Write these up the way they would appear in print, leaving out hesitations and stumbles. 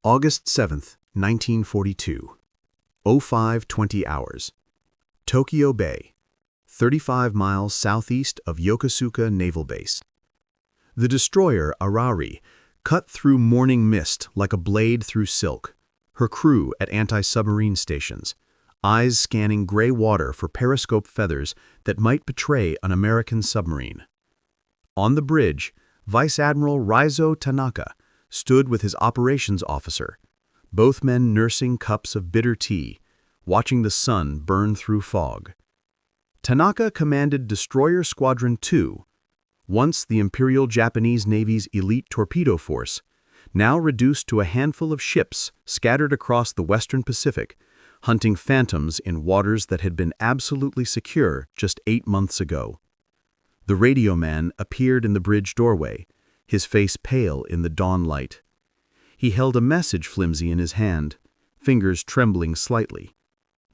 August 7th, 1942. 05:20 hours. Tokyo Bay, 35 miles southeast of Yokosuka Naval Base. The destroyer Arari cut through morning mist like a blade through silk, her crew at anti-submarine stations, eyes scanning gray water for periscope feathers that might betray an American submarine. On the bridge, Vice Admiral Raizo Tanaka stood with his operations officer, both men nursing cups of bitter tea, watching the sun burn through fog. Tanaka commanded Destroyer Squadron 2, once the Imperial Japanese Navy's elite torpedo force, now reduced to a handful of ships scattered across the Western Pacific, hunting phantoms in waters that had been absolutely secure just 8 months ago. The radio man appeared in the bridge doorway, his face pale in the dawn light. He held a message flimsy in his hand, fingers trembling slightly.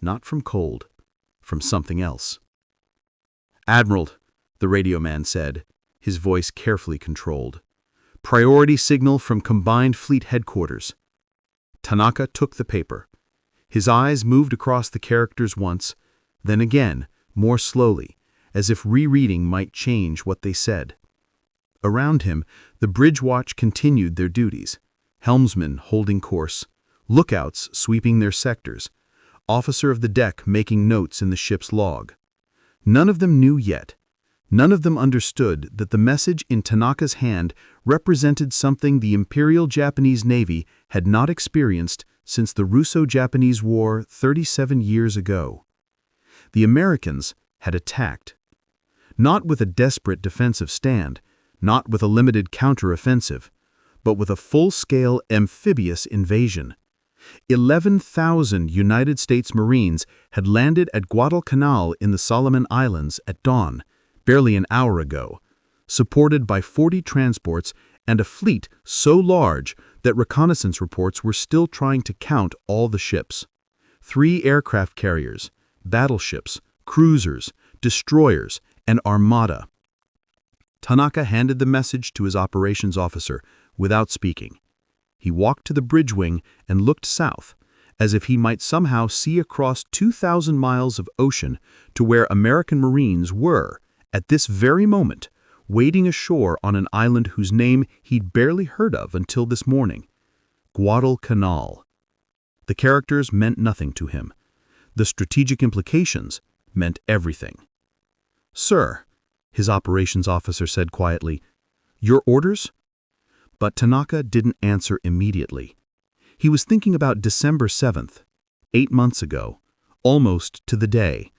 Not from cold, from something else. "Admiral," the radio man said, his voice carefully controlled. "Priority signal from Combined Fleet Headquarters." Tanaka took the paper. His eyes moved across the characters once, then again, more slowly, as if rereading might change what they said. Around him, the bridge watch continued their duties, helmsmen holding course, lookouts sweeping their sectors, officer of the deck making notes in the ship's log. None of them knew yet. None of them understood that the message in Tanaka's hand represented something the Imperial Japanese Navy had not experienced since the Russo-Japanese War 37 years ago. The Americans had attacked. Not with a desperate defensive stand, not with a limited counteroffensive, but with a full-scale amphibious invasion. 11,000 United States Marines had landed at Guadalcanal in the Solomon Islands at dawn, barely an hour ago, supported by 40 transports and a fleet so large that reconnaissance reports were still trying to count all the ships. 3 aircraft carriers, battleships, cruisers, destroyers, and armada. Tanaka handed the message to his operations officer without speaking. He walked to the bridge wing and looked south, as if he might somehow see across 2,000 miles of ocean to where American Marines were, at this very moment, wading ashore on an island whose name he'd barely heard of until this morning. Guadalcanal. The characters meant nothing to him. The strategic implications meant everything. "Sir," his operations officer said quietly, "your orders?" But Tanaka didn't answer immediately. He was thinking about December 7th, 8 months ago, almost to the day,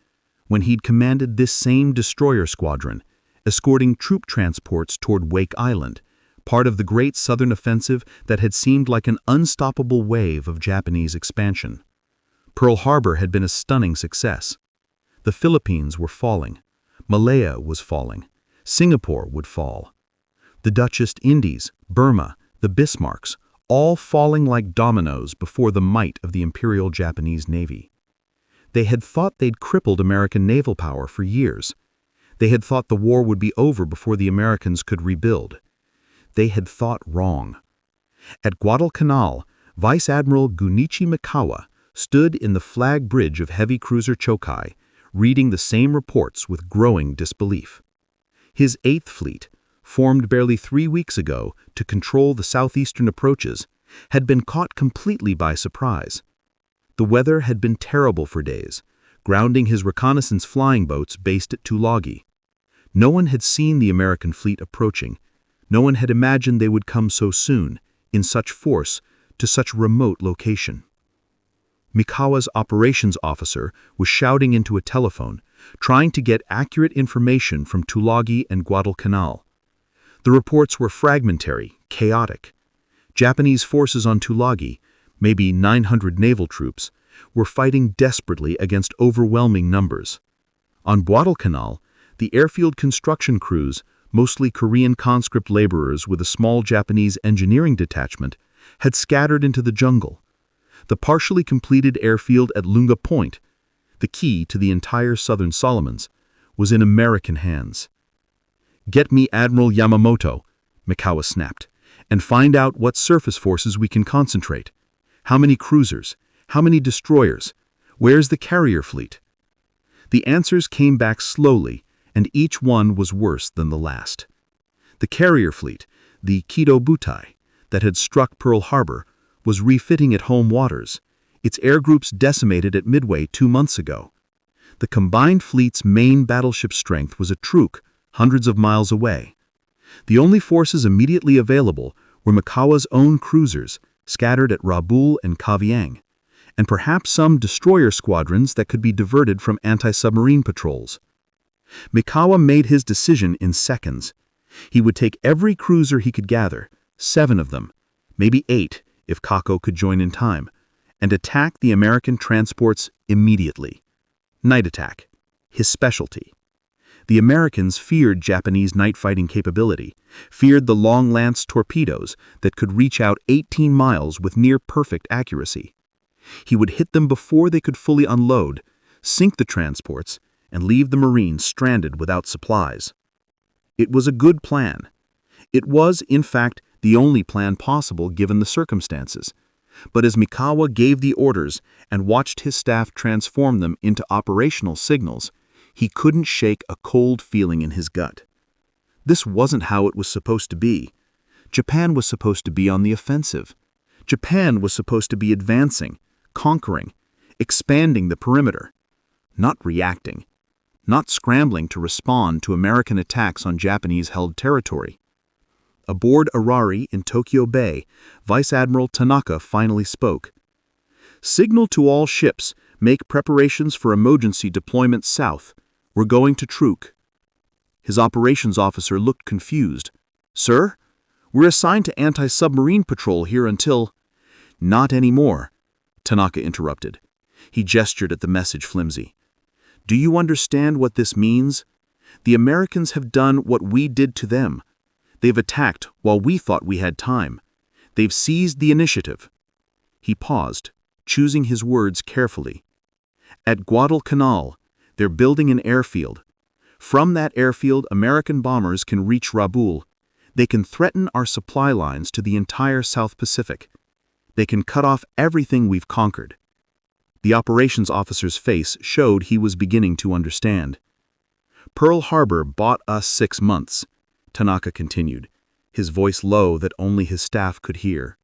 when he'd commanded this same destroyer squadron, escorting troop transports toward Wake Island, part of the great southern offensive that had seemed like an unstoppable wave of Japanese expansion. Pearl Harbor had been a stunning success. The Philippines were falling. Malaya was falling. Singapore would fall. The Dutch East Indies, Burma, the Bismarcks, all falling like dominoes before the might of the Imperial Japanese Navy. They had thought they'd crippled American naval power for years. They had thought the war would be over before the Americans could rebuild. They had thought wrong. At Guadalcanal, Vice Admiral Gunichi Mikawa stood in the flag bridge of heavy cruiser Chokai, reading the same reports with growing disbelief. His 8th Fleet, formed barely 3 weeks ago to control the southeastern approaches, had been caught completely by surprise. The weather had been terrible for days, grounding his reconnaissance flying boats based at Tulagi. No one had seen the American fleet approaching. No one had imagined they would come so soon, in such force, to such remote location. Mikawa's operations officer was shouting into a telephone, trying to get accurate information from Tulagi and Guadalcanal. The reports were fragmentary, chaotic. Japanese forces on Tulagi, maybe 900 naval troops, were fighting desperately against overwhelming numbers. On Guadalcanal, the airfield construction crews, mostly Korean conscript laborers with a small Japanese engineering detachment, had scattered into the jungle. The partially completed airfield at Lunga Point, the key to the entire southern Solomons, was in American hands. "Get me Admiral Yamamoto," Mikawa snapped, "and find out what surface forces we can concentrate. How many cruisers? How many destroyers? Where's the carrier fleet? The answers came back slowly, and each one was worse than the last. The carrier fleet, the Kido Butai, that had struck Pearl Harbor, was refitting at home waters, its air groups decimated at Midway 2 months ago. The combined fleet's main battleship strength was a Truk, hundreds of miles away. The only forces immediately available were Mikawa's own cruisers, scattered at Rabaul and Kavieng, and perhaps some destroyer squadrons that could be diverted from anti-submarine patrols. Mikawa made his decision in seconds. He would take every cruiser he could gather, 7 of them, maybe 8 if Kako could join in time, and attack the American transports immediately. Night attack, his specialty. The Americans feared Japanese night fighting capability, feared the long lance torpedoes that could reach out 18 miles with near-perfect accuracy. He would hit them before they could fully unload, sink the transports, and leave the Marines stranded without supplies. It was a good plan. It was, in fact, the only plan possible given the circumstances. But as Mikawa gave the orders and watched his staff transform them into operational signals, he couldn't shake a cold feeling in his gut. This wasn't how it was supposed to be. Japan was supposed to be on the offensive. Japan was supposed to be advancing, conquering, expanding the perimeter, not reacting, not scrambling to respond to American attacks on Japanese-held territory. Aboard Arari in Tokyo Bay, Vice Admiral Tanaka finally spoke. "Signal to all ships, make preparations for emergency deployment south. We're going to Truk." His operations officer looked confused. "Sir? We're assigned to anti-submarine patrol here until—" "Not anymore," Tanaka interrupted. He gestured at the message flimsy. "Do you understand what this means? The Americans have done what we did to them. They've attacked while we thought we had time. They've seized the initiative." He paused, choosing his words carefully. "At Guadalcanal, they're building an airfield. From that airfield, American bombers can reach Rabaul. They can threaten our supply lines to the entire South Pacific. They can cut off everything we've conquered." The operations officer's face showed he was beginning to understand. "Pearl Harbor bought us 6 months. Tanaka continued, his voice low that only his staff could hear.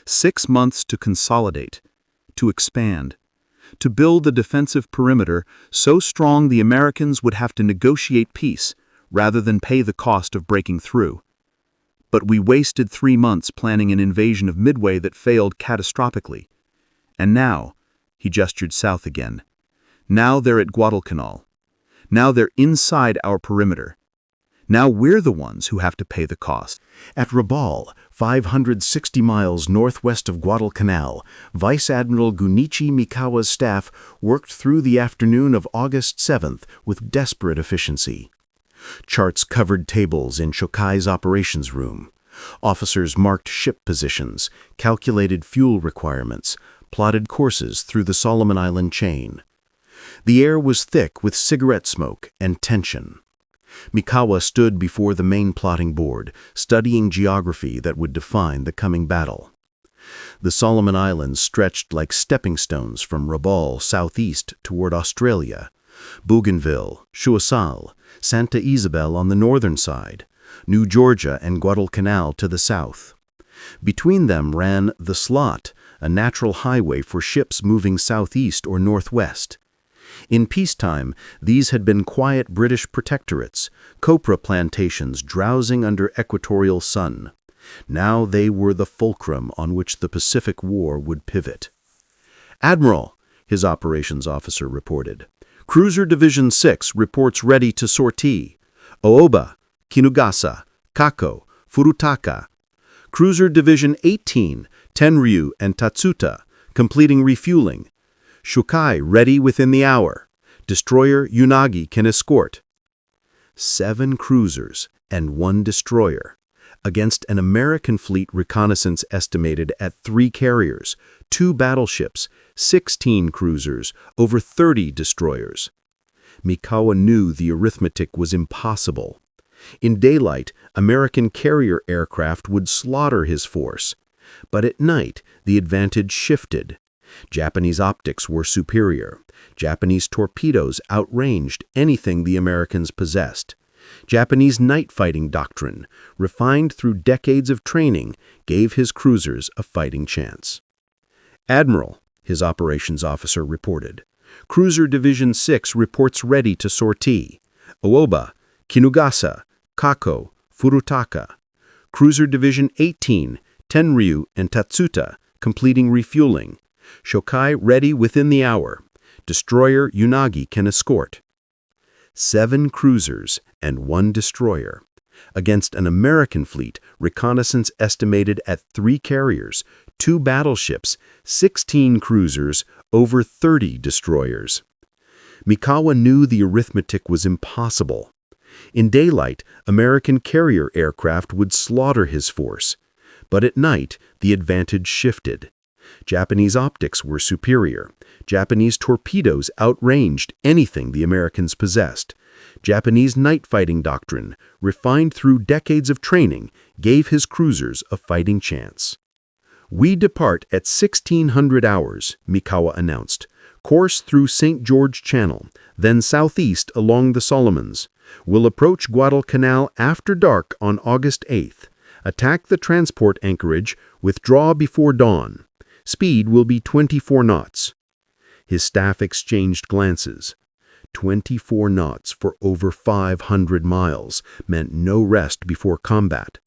6 months to consolidate, to expand, to build a defensive perimeter so strong the Americans would have to negotiate peace rather than pay the cost of breaking through. But we wasted 3 months planning an invasion of Midway that failed catastrophically. And now," he gestured south again, "now they're at Guadalcanal. Now they're inside our perimeter. Now we're the ones who have to pay the cost." At Rabaul, 560 miles northwest of Guadalcanal, Vice Admiral Gunichi Mikawa's staff worked through the afternoon of August 7th with desperate efficiency. Charts covered tables in Shokai's operations room. Officers marked ship positions, calculated fuel requirements, plotted courses through the Solomon Island chain. The air was thick with cigarette smoke and tension. Mikawa stood before the main plotting board, studying geography that would define the coming battle. The Solomon Islands stretched like stepping stones from Rabaul southeast toward Australia, Bougainville, Choiseul, Santa Isabel on the northern side, New Georgia and Guadalcanal to the south. Between them ran the Slot, a natural highway for ships moving southeast or northwest. In peacetime, these had been quiet British protectorates, copra plantations drowsing under equatorial sun. Now they were the fulcrum on which the Pacific War would pivot. "Admiral," his operations officer reported. "Cruiser Division 6 reports ready to sortie. Ooba, Kinugasa, Kako, Furutaka. Cruiser Division 18, Tenryu and Tatsuta, completing refueling. Shukai ready within the hour. Destroyer Unagi can escort." 7 cruisers and 1 destroyer, against an American fleet reconnaissance estimated at 3 carriers, 2 battleships, 16 cruisers, over 30 destroyers. Mikawa knew the arithmetic was impossible. In daylight, American carrier aircraft would slaughter his force. But at night, the advantage shifted. Japanese optics were superior. Japanese torpedoes outranged anything the Americans possessed. Japanese night-fighting doctrine, refined through decades of training, gave his cruisers a fighting chance. "Admiral," his operations officer reported. "Cruiser Division 6 reports ready to sortie. Ooba, Kinugasa, Kako, Furutaka. Cruiser Division 18, Tenryu and Tatsuta, completing refueling. Shokai ready within the hour. Destroyer Unagi can escort." 7 cruisers and 1 destroyer. Against an American fleet, reconnaissance estimated at 3 carriers, 2 battleships, 16 cruisers, over 30 destroyers. Mikawa knew the arithmetic was impossible. In daylight, American carrier aircraft would slaughter his force. But at night, the advantage shifted. Japanese optics were superior. Japanese torpedoes outranged anything the Americans possessed. Japanese night-fighting doctrine, refined through decades of training, gave his cruisers a fighting chance. "We depart at 1600 hours, Mikawa announced. "Course through St. George Channel, then southeast along the Solomons. We'll approach Guadalcanal after dark on August 8th. Attack the transport anchorage, withdraw before dawn. Speed will be 24 knots. His staff exchanged glances. 24 knots for over 500 miles meant no rest before combat.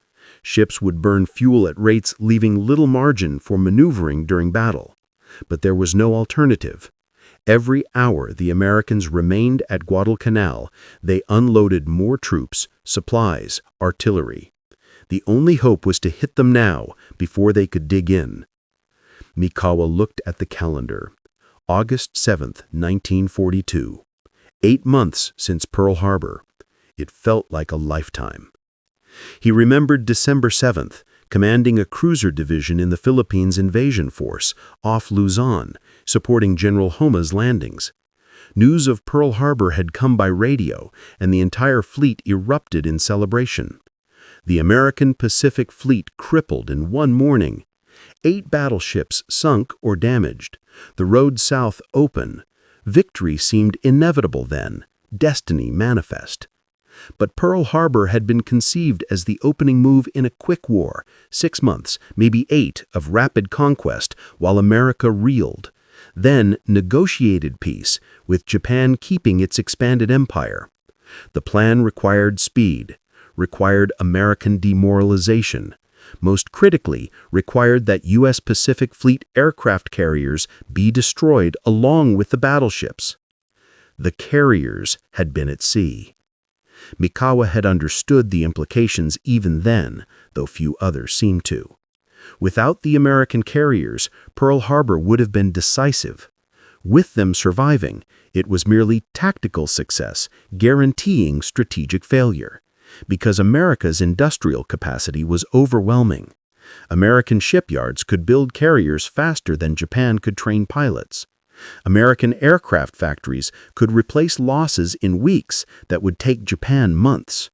Ships would burn fuel at rates leaving little margin for maneuvering during battle. But there was no alternative. Every hour the Americans remained at Guadalcanal, they unloaded more troops, supplies, artillery. The only hope was to hit them now, before they could dig in. Mikawa looked at the calendar. August 7th, 1942. 8 months since Pearl Harbor. It felt like a lifetime. He remembered December 7th, commanding a cruiser division in the Philippines invasion force off Luzon, supporting General Homa's landings. News of Pearl Harbor had come by radio, and the entire fleet erupted in celebration. The American Pacific Fleet crippled in one morning. 8 battleships sunk or damaged. The road south open. Victory seemed inevitable then, destiny manifest. But Pearl Harbor had been conceived as the opening move in a quick war, 6 months, maybe 8, of rapid conquest, while America reeled. Then negotiated peace, with Japan keeping its expanded empire. The plan required speed, required American demoralization. Most critically, required that U.S. Pacific Fleet aircraft carriers be destroyed along with the battleships. The carriers had been at sea. Mikawa had understood the implications even then, though few others seemed to. Without the American carriers, Pearl Harbor would have been decisive. With them surviving, it was merely tactical success, guaranteeing strategic failure. Because America's industrial capacity was overwhelming. American shipyards could build carriers faster than Japan could train pilots. American aircraft factories could replace losses in weeks that would take Japan months.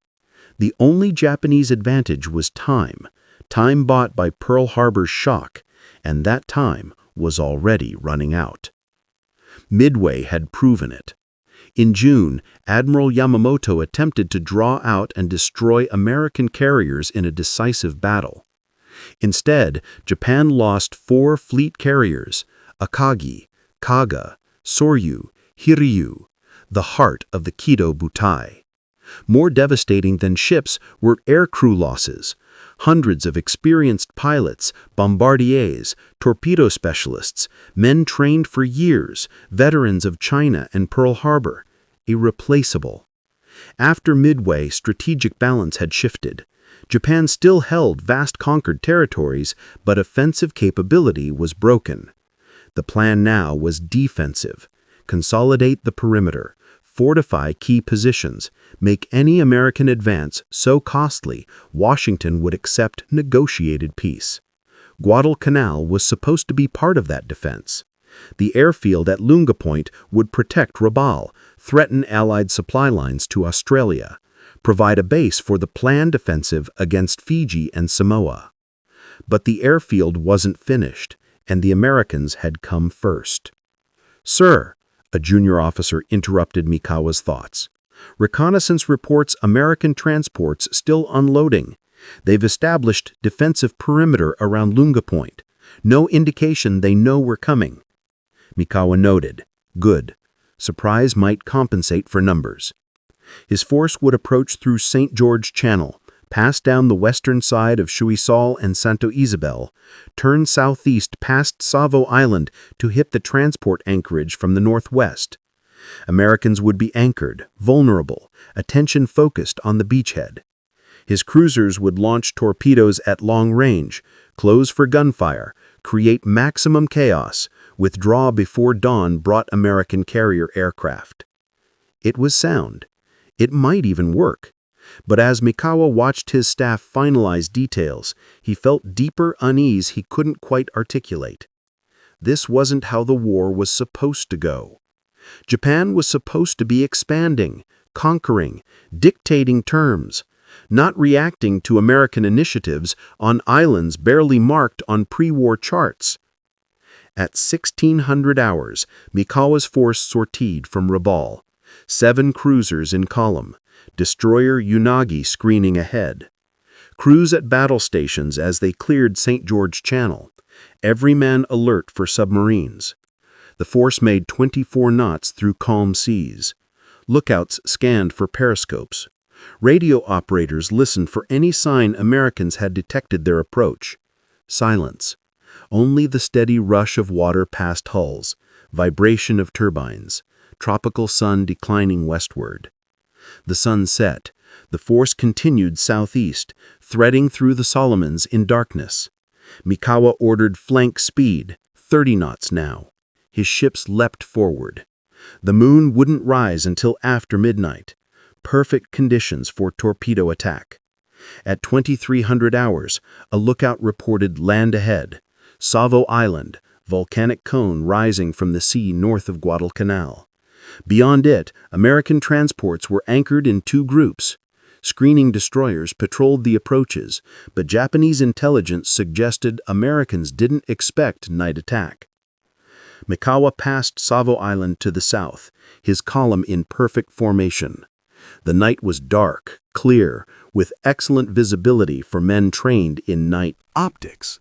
The only Japanese advantage was time bought by Pearl Harbor's shock, and that time was already running out. Midway had proven it. In June, Admiral Yamamoto attempted to draw out and destroy American carriers in a decisive battle. Instead, Japan lost 4 fleet carriers, Akagi, Kaga, Soryu, Hiryu, the heart of the Kido Butai. More devastating than ships were aircrew losses. Hundreds of experienced pilots, bombardiers, torpedo specialists, men trained for years, veterans of China and Pearl Harbor, irreplaceable. After Midway, strategic balance had shifted. Japan still held vast conquered territories, but offensive capability was broken. The plan now was defensive. Consolidate the perimeter, fortify key positions, make any American advance so costly Washington would accept negotiated peace. Guadalcanal was supposed to be part of that defense. The airfield at Lunga Point would protect Rabaul, threaten Allied supply lines to Australia, provide a base for the planned offensive against Fiji and Samoa. But the airfield wasn't finished, and the Americans had come first. "Sir," a junior officer interrupted Mikawa's thoughts. "Reconnaissance reports American transports still unloading. They've established defensive perimeter around Lunga Point. No indication they know we're coming." Mikawa noted. Good. Surprise might compensate for numbers. His force would approach through St. George Channel, pass down the western side of Chuisal and Santo Isabel, turn southeast past Savo Island to hit the transport anchorage from the northwest. Americans would be anchored, vulnerable, attention focused on the beachhead. His cruisers would launch torpedoes at long range, close for gunfire, create maximum chaos, withdraw before dawn brought American carrier aircraft. It was sound. It might even work. But as Mikawa watched his staff finalize details, he felt deeper unease he couldn't quite articulate. This wasn't how the war was supposed to go. Japan was supposed to be expanding, conquering, dictating terms, not reacting to American initiatives on islands barely marked on pre-war charts. At 1600 hours, Mikawa's force sortied from Rabaul, 7 cruisers in column, destroyer Unagi screening ahead. Crews at battle stations as they cleared St. George Channel, every man alert for submarines. The force made 24 knots through calm seas. Lookouts scanned for periscopes. Radio operators listened for any sign Americans had detected their approach. Silence. Only the steady rush of water past hulls, vibration of turbines, tropical sun declining westward. The sun set. The force continued southeast, threading through the Solomons in darkness. Mikawa ordered flank speed, 30 knots now. His ships leapt forward. The moon wouldn't rise until after midnight. Perfect conditions for torpedo attack. At 2300 hours, a lookout reported land ahead. Savo Island, volcanic cone rising from the sea north of Guadalcanal. Beyond it, American transports were anchored in 2 groups. Screening destroyers patrolled the approaches, but Japanese intelligence suggested Americans didn't expect night attack. Mikawa passed Savo Island to the south, his column in perfect formation. The night was dark, clear, with excellent visibility for men trained in night optics.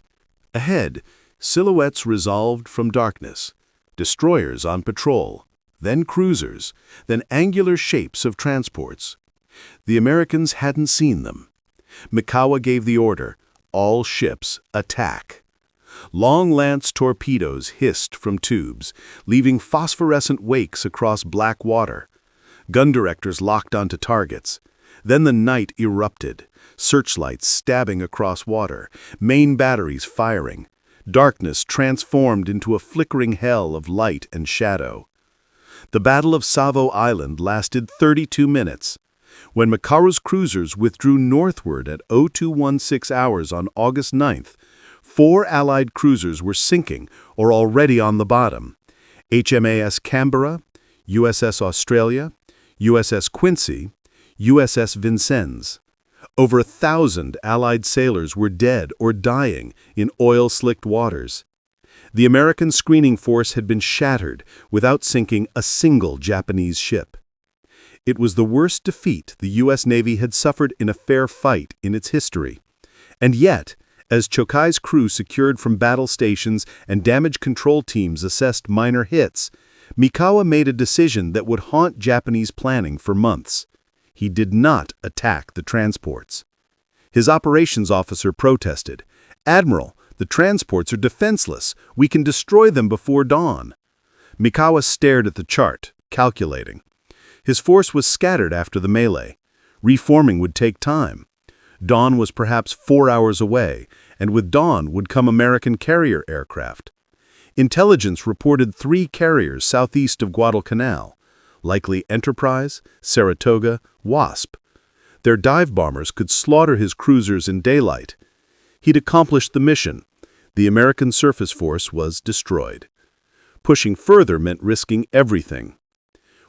Ahead, silhouettes resolved from darkness, destroyers on patrol, then cruisers, then angular shapes of transports. The Americans hadn't seen them. Mikawa gave the order, all ships attack. Long lance torpedoes hissed from tubes, leaving phosphorescent wakes across black water. Gun directors locked onto targets. Then the night erupted, searchlights stabbing across water, main batteries firing. Darkness transformed into a flickering hell of light and shadow. The Battle of Savo Island lasted 32 minutes. When Mikawa's cruisers withdrew northward at 0216 hours on August 9th, 4 Allied cruisers were sinking or already on the bottom. HMAS Canberra, USS Australia, USS Quincy, USS Vincennes. Over 1,000 Allied sailors were dead or dying in oil-slicked waters. The American screening force had been shattered without sinking a single Japanese ship. It was the worst defeat the U.S. Navy had suffered in a fair fight in its history. And yet, as Chokai's crew secured from battle stations and damage control teams assessed minor hits, Mikawa made a decision that would haunt Japanese planning for months. He did not attack the transports. His operations officer protested, "Admiral, the transports are defenseless. We can destroy them before dawn." Mikawa stared at the chart, calculating. His force was scattered after the melee. Reforming would take time. Dawn was perhaps 4 hours away, and with dawn would come American carrier aircraft. Intelligence reported 3 carriers southeast of Guadalcanal, likely Enterprise, Saratoga, Wasp. Their dive bombers could slaughter his cruisers in daylight. He'd accomplished the mission. The American surface force was destroyed. Pushing further meant risking everything.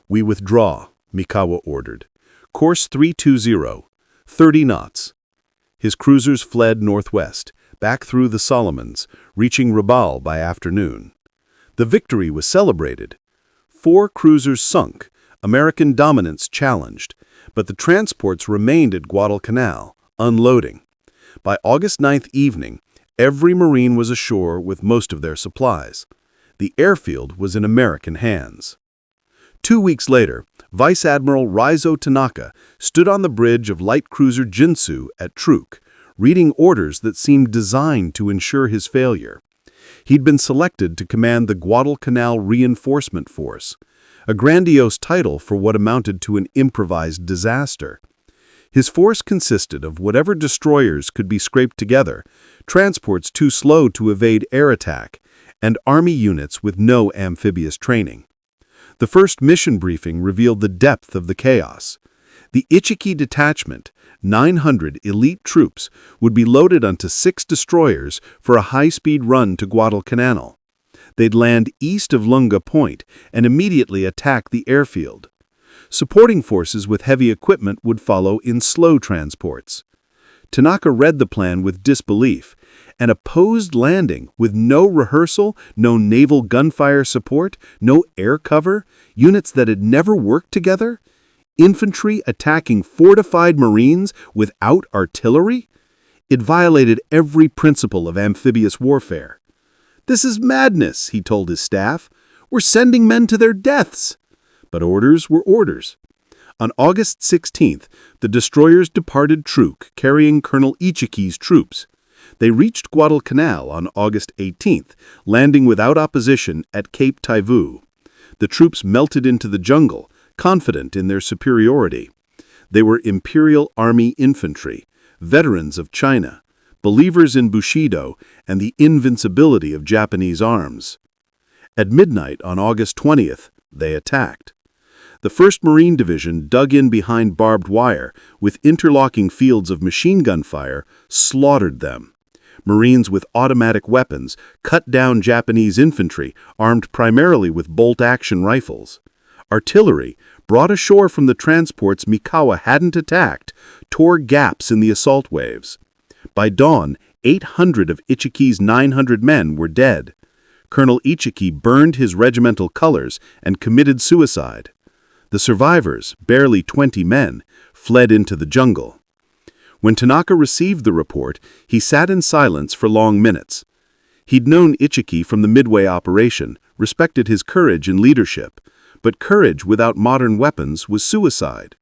"We withdraw," Mikawa ordered. "Course 320, 30 knots." His cruisers fled northwest, back through the Solomons, reaching Rabaul by afternoon. The victory was celebrated. 4 cruisers sunk, American dominance challenged, but the transports remained at Guadalcanal, unloading. By August 9th evening, every Marine was ashore with most of their supplies. The airfield was in American hands. 2 weeks later, Vice Admiral Raizo Tanaka stood on the bridge of light cruiser Jinsu at Truk, reading orders that seemed designed to ensure his failure. He'd been selected to command the Guadalcanal Reinforcement Force, a grandiose title for what amounted to an improvised disaster. His force consisted of whatever destroyers could be scraped together, transports too slow to evade air attack, and Army units with no amphibious training. The first mission briefing revealed the depth of the chaos. The Ichiki detachment, 900 elite troops, would be loaded onto 6 destroyers for a high-speed run to Guadalcanal. They'd land east of Lunga Point and immediately attack the airfield. Supporting forces with heavy equipment would follow in slow transports. Tanaka read the plan with disbelief. An opposed landing with no rehearsal, no naval gunfire support, no air cover, units that had never worked together? Infantry attacking fortified Marines without artillery? It violated every principle of amphibious warfare. "This is madness," he told his staff. "We're sending men to their deaths." But orders were orders. On August 16th, the destroyers departed Truk, carrying Colonel Ichiki's troops. They reached Guadalcanal on August 18th, landing without opposition at Cape Taivu. The troops melted into the jungle, confident in their superiority. They were Imperial Army infantry, veterans of China, believers in Bushido and the invincibility of Japanese arms. At midnight on August 20th, they attacked. The 1st Marine Division dug in behind barbed wire, with interlocking fields of machine gun fire, slaughtered them. Marines with automatic weapons cut down Japanese infantry, armed primarily with bolt-action rifles. Artillery, brought ashore from the transports Mikawa hadn't attacked, tore gaps in the assault waves. By dawn, 800 of Ichiki's 900 men were dead. Colonel Ichiki burned his regimental colors and committed suicide. The survivors, barely 20 men, fled into the jungle. When Tanaka received the report, he sat in silence for long minutes. He'd known Ichiki from the Midway operation, respected his courage and leadership, but courage without modern weapons was suicide.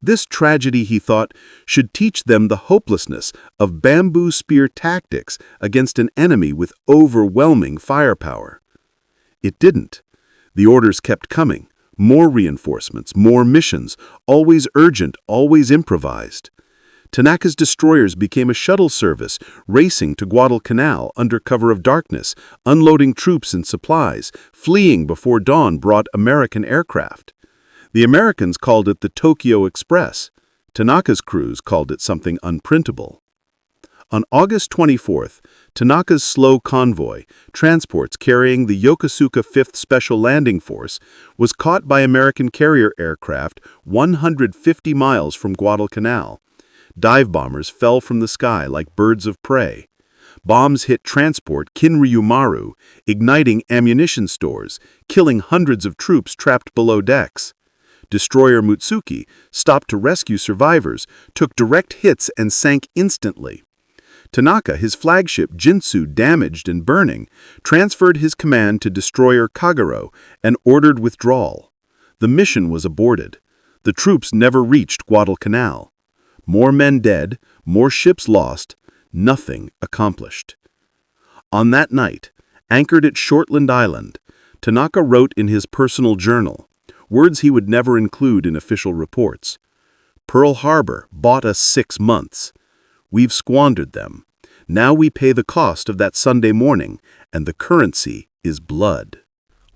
This tragedy, he thought, should teach them the hopelessness of bamboo spear tactics against an enemy with overwhelming firepower. It didn't. The orders kept coming. More reinforcements, more missions, always urgent, always improvised. Tanaka's destroyers became a shuttle service, racing to Guadalcanal under cover of darkness, unloading troops and supplies, fleeing before dawn brought American aircraft. The Americans called it the Tokyo Express. Tanaka's crews called it something unprintable. On August 24th, Tanaka's slow convoy, transports carrying the Yokosuka 5th Special Landing Force, was caught by American carrier aircraft 150 miles from Guadalcanal. Dive bombers fell from the sky like birds of prey. Bombs hit transport Kinryumaru, igniting ammunition stores, killing hundreds of troops trapped below decks. Destroyer Mutsuki stopped to rescue survivors, took direct hits and sank instantly. Tanaka, his flagship Jinsu damaged and burning, transferred his command to destroyer Kagero and ordered withdrawal. The mission was aborted. The troops never reached Guadalcanal. More men dead, more ships lost, nothing accomplished. On that night, anchored at Shortland Island, Tanaka wrote in his personal journal, words he would never include in official reports. "Pearl Harbor bought us 6 months. We've squandered them. Now we pay the cost of that Sunday morning, and the currency is blood."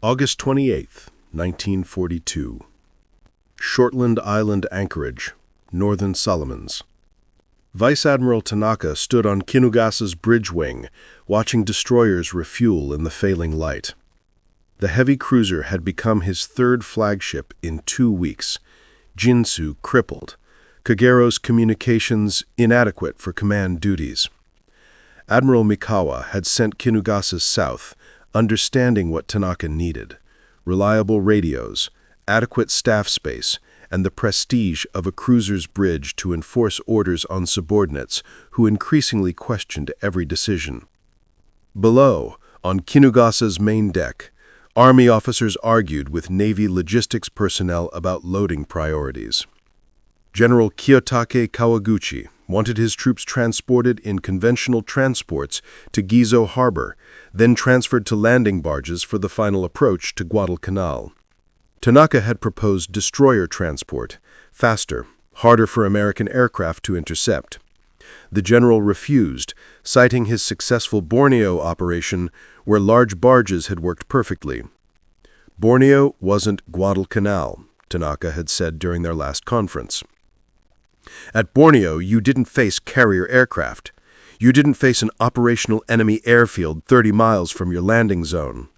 August 28th, 1942. Shortland Island anchorage, Northern Solomons. Vice Admiral Tanaka stood on Kinugasa's bridge wing, watching destroyers refuel in the failing light. The heavy cruiser had become his 3rd flagship in 2 weeks. Jinsu crippled. Kagero's communications inadequate for command duties. Admiral Mikawa had sent Kinugasa's south, understanding what Tanaka needed: reliable radios, adequate staff space, and the prestige of a cruiser's bridge to enforce orders on subordinates who increasingly questioned every decision. Below, on Kinugasa's main deck, Army officers argued with Navy logistics personnel about loading priorities. General Kiyotake Kawaguchi wanted his troops transported in conventional transports to Gizo Harbor, then transferred to landing barges for the final approach to Guadalcanal. Tanaka had proposed destroyer transport, faster, harder for American aircraft to intercept. The general refused, citing his successful Borneo operation where large barges had worked perfectly. Borneo wasn't Guadalcanal, Tanaka had said during their last conference. At Borneo, you didn't face carrier aircraft. You didn't face an operational enemy airfield 30 miles from your landing zone.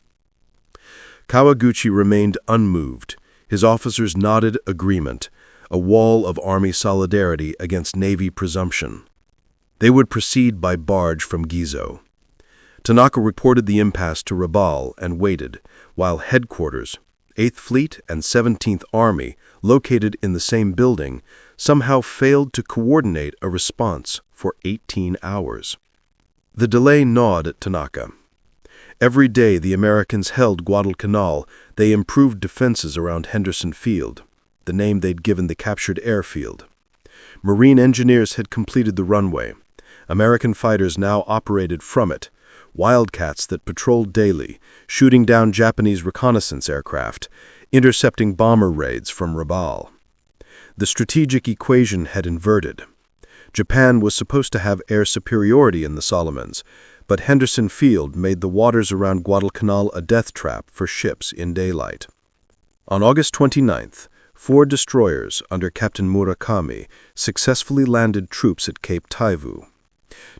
Kawaguchi remained unmoved. His officers nodded agreement, a wall of Army solidarity against Navy presumption. They would proceed by barge from Gizo. Tanaka reported the impasse to Rabaul and waited, while headquarters, 8th Fleet and 17th Army, located in the same building, somehow failed to coordinate a response for 18 hours. The delay gnawed at Tanaka. Every day the Americans held Guadalcanal, they improved defenses around Henderson Field, the name they'd given the captured airfield. Marine engineers had completed the runway. American fighters now operated from it, wildcats that patrolled daily, shooting down Japanese reconnaissance aircraft, intercepting bomber raids from Rabaul. The strategic equation had inverted. Japan was supposed to have air superiority in the Solomons, but Henderson Field made the waters around Guadalcanal a death trap for ships in daylight. On August 29th, 4 destroyers under Captain Murakami successfully landed troops at Cape Taivu.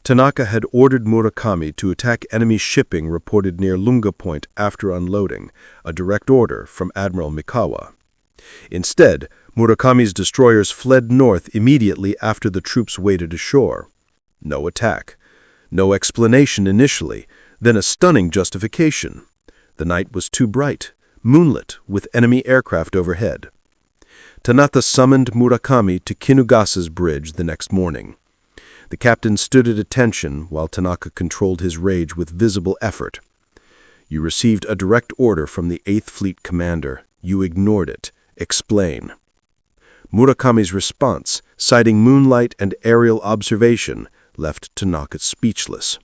Tanaka had ordered Murakami to attack enemy shipping reported near Lunga Point after unloading, a direct order from Admiral Mikawa. Instead, Murakami's destroyers fled north immediately after the troops waded ashore. No attack. No explanation initially, then a stunning justification. The night was too bright, moonlit, with enemy aircraft overhead. Tanaka summoned Murakami to Kinugasa's bridge the next morning. The captain stood at attention while Tanaka controlled his rage with visible effort. You received a direct order from the 8th Fleet commander. You ignored it. Explain. Murakami's response, citing moonlight and aerial observation, left Tanaka speechless.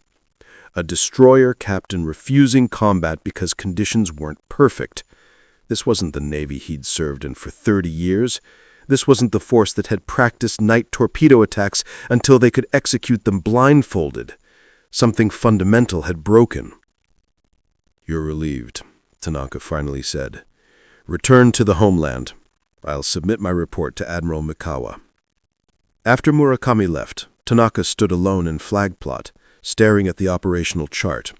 A destroyer captain refusing combat because conditions weren't perfect. This wasn't the Navy he'd served in for 30 years. This wasn't the force that had practiced night torpedo attacks until they could execute them blindfolded. Something fundamental had broken. You're relieved, Tanaka finally said. Return to the homeland. I'll submit my report to Admiral Mikawa. After Murakami left, Tanaka stood alone in flag plot, staring at the operational chart.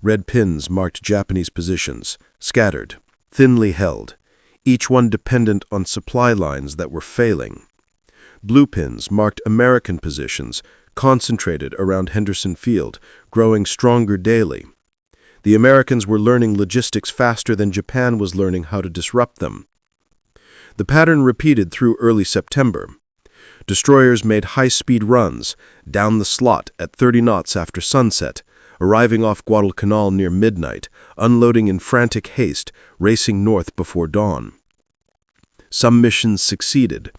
Red pins marked Japanese positions, scattered, thinly held, each one dependent on supply lines that were failing. Blue pins marked American positions, concentrated around Henderson Field, growing stronger daily. The Americans were learning logistics faster than Japan was learning how to disrupt them. The pattern repeated through early September. Destroyers made high-speed runs, down the slot at 30 knots after sunset, arriving off Guadalcanal near midnight, unloading in frantic haste, racing north before dawn. Some missions succeeded.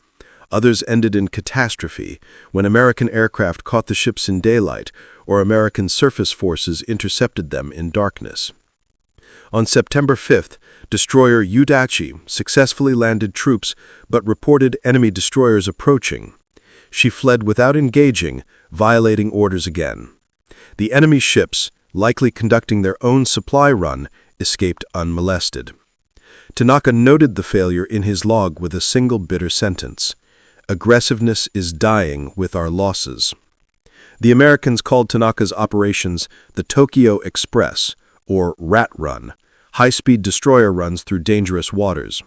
Others ended in catastrophe when American aircraft caught the ships in daylight or American surface forces intercepted them in darkness. On September 5th, destroyer Udachi successfully landed troops but reported enemy destroyers approaching. She fled without engaging, violating orders again. The enemy ships, likely conducting their own supply run, escaped unmolested. Tanaka noted the failure in his log with a single bitter sentence: aggressiveness is dying with our losses. The Americans called Tanaka's operations the Tokyo Express, or Rat Run, high-speed destroyer runs through dangerous waters.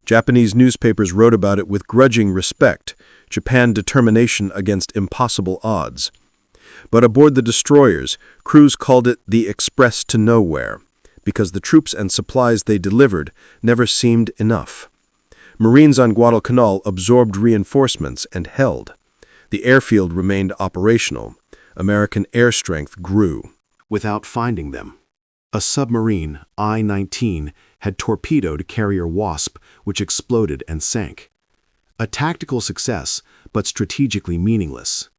Japanese newspapers wrote about it with grudging respect, Japan determination against impossible odds. But aboard the destroyers, crews called it the Express to Nowhere, because the troops and supplies they delivered never seemed enough. Marines on Guadalcanal absorbed reinforcements and held. The airfield remained operational. American air strength grew. Without finding them, a submarine, I-19, had torpedoed carrier Wasp, which exploded and sank. A tactical success, but strategically meaningless.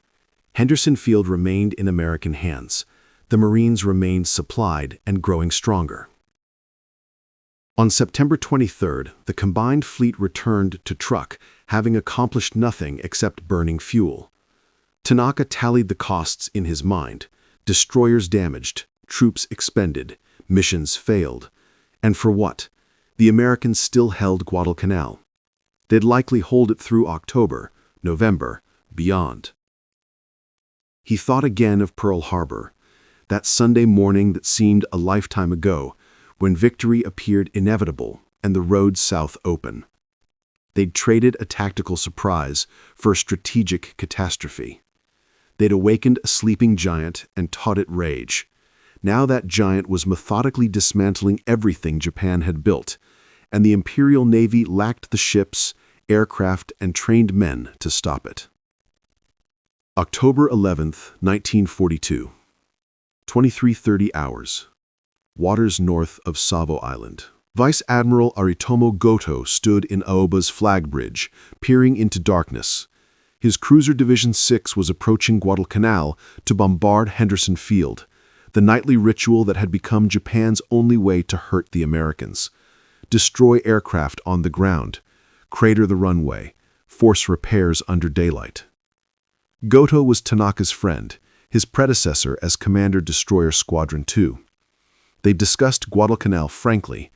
Henderson Field remained in American hands. The Marines remained supplied and growing stronger. On September 23rd, the combined fleet returned to Truk, having accomplished nothing except burning fuel. Tanaka tallied the costs in his mind. Destroyers damaged, troops expended, missions failed. And for what? The Americans still held Guadalcanal. They'd likely hold it through October, November, beyond. He thought again of Pearl Harbor, that Sunday morning that seemed a lifetime ago, when victory appeared inevitable and the road south open. They'd traded a tactical surprise for a strategic catastrophe. They'd awakened a sleeping giant and taught it rage. Now that giant was methodically dismantling everything Japan had built, and the Imperial Navy lacked the ships, aircraft, and trained men to stop it. October 11th, 1942. 23:30 hours. Waters north of Savo Island. Vice Admiral Aritomo Goto stood in Aoba's flag bridge, peering into darkness. His cruiser Division 6 was approaching Guadalcanal to bombard Henderson Field, the nightly ritual that had become Japan's only way to hurt the Americans. Destroy aircraft on the ground, crater the runway, force repairs under daylight. Goto was Tanaka's friend, his predecessor as Commander Destroyer Squadron 2. They discussed Guadalcanal frankly,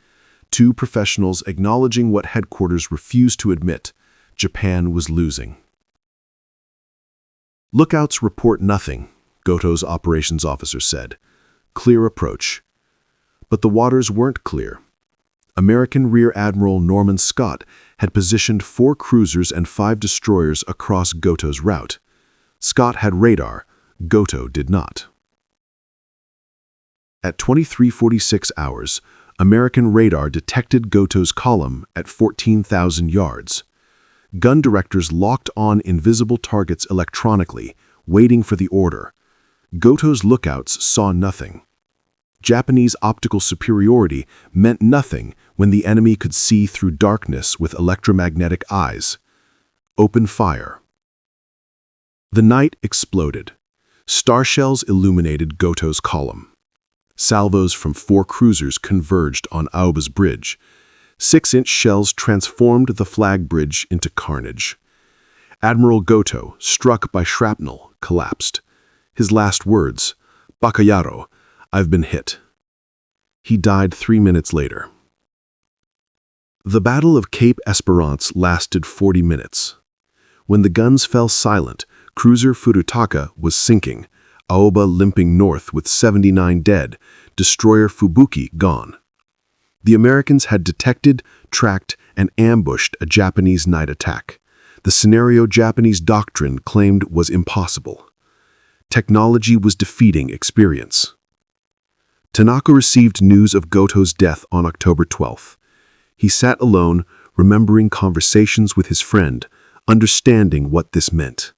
two professionals acknowledging what headquarters refused to admit: Japan was losing. Lookouts report nothing, Goto's operations officer said. Clear approach. But the waters weren't clear. American Rear Admiral Norman Scott had positioned 4 cruisers and 5 destroyers across Goto's route. Scott had radar, Goto did not. At 23:46 hours, American radar detected Goto's column at 14,000 yards. Gun directors locked on invisible targets electronically, waiting for the order. Goto's lookouts saw nothing. Japanese optical superiority meant nothing when the enemy could see through darkness with electromagnetic eyes. Open fire. The night exploded. Starshells illuminated Goto's column. Salvos from 4 cruisers converged on Aoba's bridge. 6-inch shells transformed the flag bridge into carnage. Admiral Goto, struck by shrapnel, collapsed. His last words, "Bakayaro, I've been hit." He died 3 minutes later. The Battle of Cape Esperance lasted 40 minutes. When the guns fell silent, cruiser Furutaka was sinking, Aoba limping north with 79 dead, destroyer Fubuki gone. The Americans had detected, tracked, and ambushed a Japanese night attack, the scenario Japanese doctrine claimed was impossible. Technology was defeating experience. Tanaka received news of Goto's death on October 12th. He sat alone, remembering conversations with his friend, understanding what this meant.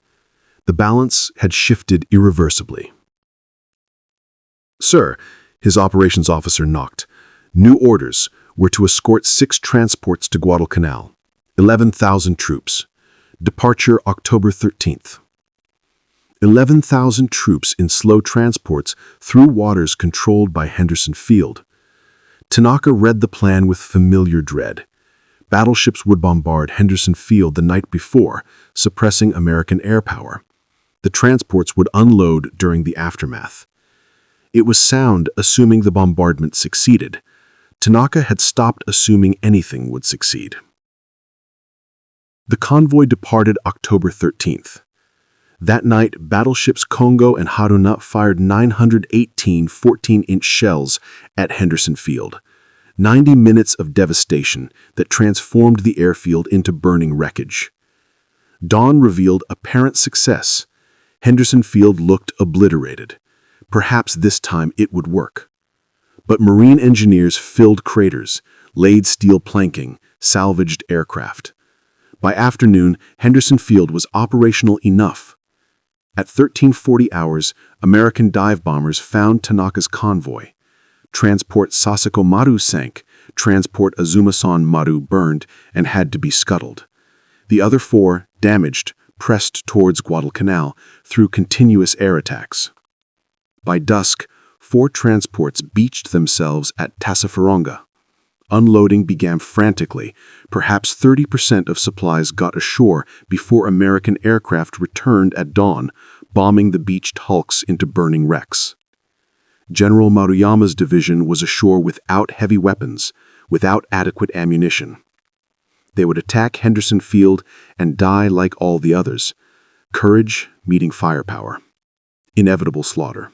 The balance had shifted irreversibly. "Sir," his operations officer knocked. New orders were to escort 6 transports to Guadalcanal, 11,000 troops. Departure October 13th. 11,000 troops in slow transports through waters controlled by Henderson Field. Tanaka read the plan with familiar dread. Battleships would bombard Henderson Field the night before, suppressing American air power. The transports would unload during the aftermath. It was sound assuming the bombardment succeeded. Tanaka had stopped assuming anything would succeed. The convoy departed October 13th. That night, battleships Kongo and Haruna fired 918 14-inch shells at Henderson Field. 90 minutes of devastation that transformed the airfield into burning wreckage. Dawn revealed apparent success. Henderson Field looked obliterated. Perhaps this time it would work. But Marine engineers filled craters, laid steel planking, salvaged aircraft. By afternoon, Henderson Field was operational enough. At 1340 hours, American dive bombers found Tanaka's convoy. Transport Sasako Maru sank, transport Azuma-san Maru burned and had to be scuttled. The other four, damaged, pressed towards Guadalcanal through continuous air attacks. By dusk, 4 transports beached themselves at Tassafaronga. Unloading began frantically. Perhaps 30% of supplies got ashore before American aircraft returned at dawn, bombing the beached hulks into burning wrecks. General Maruyama's division was ashore without heavy weapons, without adequate ammunition. They would attack Henderson Field and die like all the others. Courage meeting firepower. Inevitable slaughter.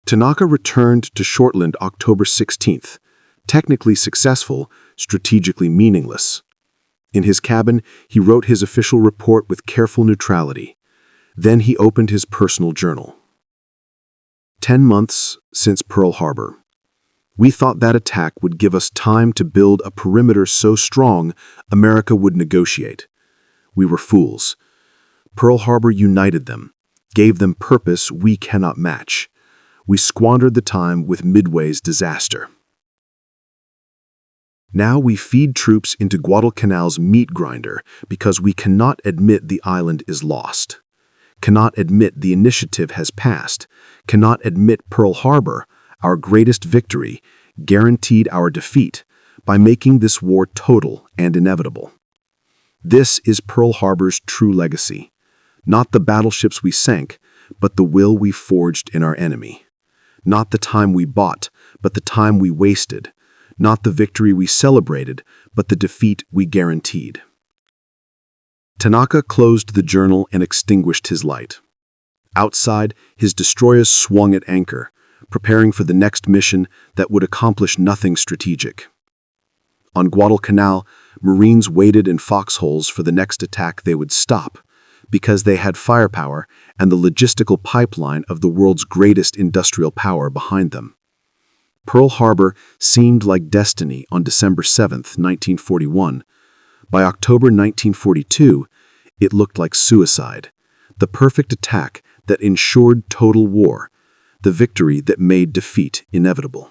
Tanaka returned to Shortland October 16th, technically successful, strategically meaningless. In his cabin, he wrote his official report with careful neutrality. Then he opened his personal journal. 10 months since Pearl Harbor. We thought that attack would give us time to build a perimeter so strong America would negotiate. We were fools. Pearl Harbor united them, gave them purpose we cannot match. We squandered the time with Midway's disaster. Now we feed troops into Guadalcanal's meat grinder because we cannot admit the island is lost, cannot admit the initiative has passed, cannot admit Pearl Harbor, our greatest victory, guaranteed our defeat by making this war total and inevitable. This is Pearl Harbor's true legacy, not the battleships we sank, but the will we forged in our enemy. Not the time we bought, but the time we wasted. Not the victory we celebrated, but the defeat we guaranteed. Tanaka closed the journal and extinguished his light. Outside, his destroyers swung at anchor, preparing for the next mission that would accomplish nothing strategic. On Guadalcanal, Marines waited in foxholes for the next attack they would stop, because they had firepower and the logistical pipeline of the world's greatest industrial power behind them. Pearl Harbor seemed like destiny on December 7, 1941. By October 1942, it looked like suicide, the perfect attack that ensured total war, the victory that made defeat inevitable.